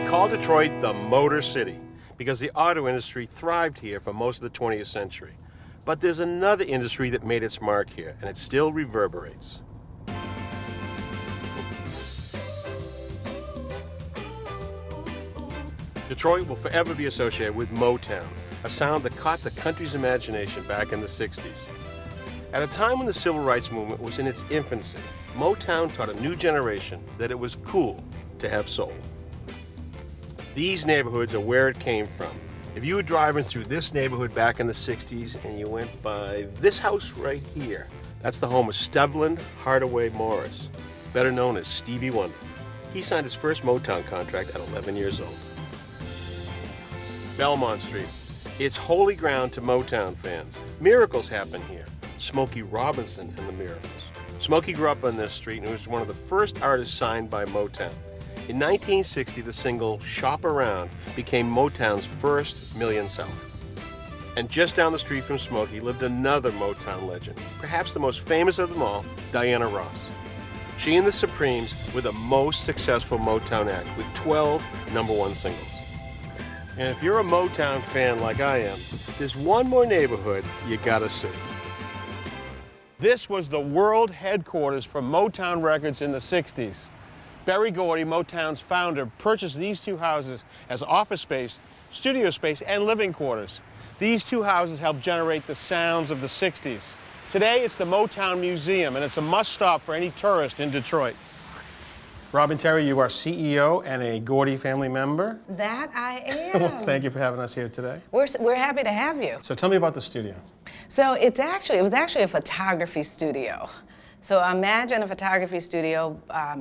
call Detroit the Motor City because the auto industry thrived here for most of the 20th century. But there's another industry that made its mark here, and it still reverberates. Detroit will forever be associated with Motown, a sound that caught the country's imagination back in the 60s. At a time when the civil rights movement was in its infancy, Motown taught a new generation that it was cool to have soul. These neighborhoods are where it came from. If you were driving through this neighborhood back in the 60s and you went by this house right here, that's the home of Stevland Hardaway Morris, better known as Stevie Wonder. He signed his first Motown contract at 11 years old. Belmont Street. It's holy ground to Motown fans. Miracles happen here. Smokey Robinson and the Miracles. Smokey grew up on this street and was one of the first artists signed by Motown. In 1960, the single Shop Around became Motown's first million seller. And just down the street from Smokey lived another Motown legend, perhaps the most famous of them all, Diana Ross. She and the Supremes were the most successful Motown act with 12 #1 singles. And if you're a Motown fan like I am, there's one more neighborhood you gotta see. This was the world headquarters for Motown Records in the 60s. Berry Gordy, Motown's founder, purchased these two houses as office space, studio space, and living quarters. These two houses helped generate the sounds of the 60s. Today, it's the Motown Museum, and it's a must-stop for any tourist in Detroit. Robin Terry, you are CEO and a Gordy family member. That I am. Well, thank you for having us here today. We're happy to have you. So tell me about the studio. So it was actually a photography studio. So imagine a photography studio,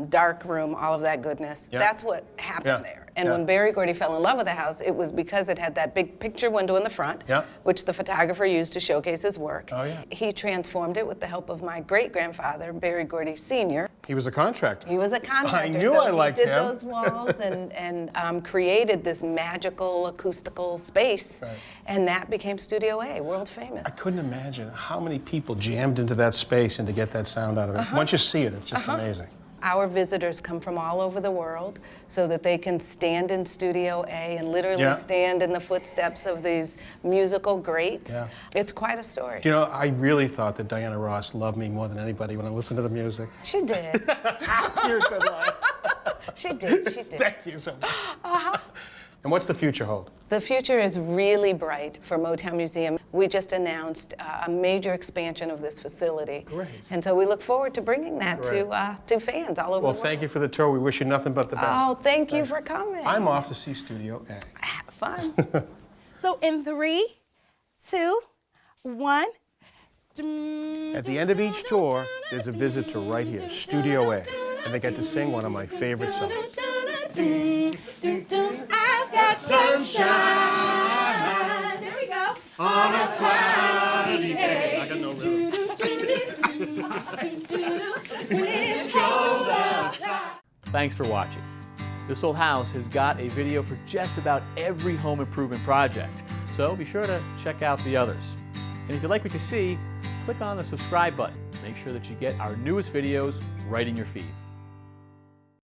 dark room, all of that goodness. Yep. That's what happened there. And when Berry Gordy fell in love with the house, it was because it had that big picture window in the front, which the photographer used to showcase his work. Oh, yeah. He transformed it with the help of my great-grandfather, Berry Gordy Sr. He was a contractor. He was a contractor. I knew I liked him. He did those walls and created this magical acoustical space. Right. And that became Studio A, world famous. I couldn't imagine how many people jammed into that space and to get that sound out of it. Once you see it, it's just amazing. Our visitors come from all over the world so that they can stand in Studio A and literally stand in the footsteps of these musical greats. Yeah. It's quite a story. You know, I really thought that Diana Ross loved me more than anybody when I listened to the music. She did. You're a good liar. She did, she did. Thank you so much. And what's the future hold? The future is really bright for Motown Museum. We just announced a major expansion of this facility. Great. And so we look forward to bringing that to fans all over the world. Well, thank you for the tour. We wish you nothing but the best. Oh, thank you for coming. I'm off to see Studio A. Have fun. So in 3, 2, 1. At the end of each tour, there's a visitor right here, Studio A, and they get to sing one of my favorite songs. I've got sunshine. There we go. On a cloudy day. I got no rhythm. Thanks for watching. This Old House has got a video for just about every home improvement project, so be sure to check out the others. And if you like what you see, click on the subscribe button to make sure that you get our newest videos right in your feed.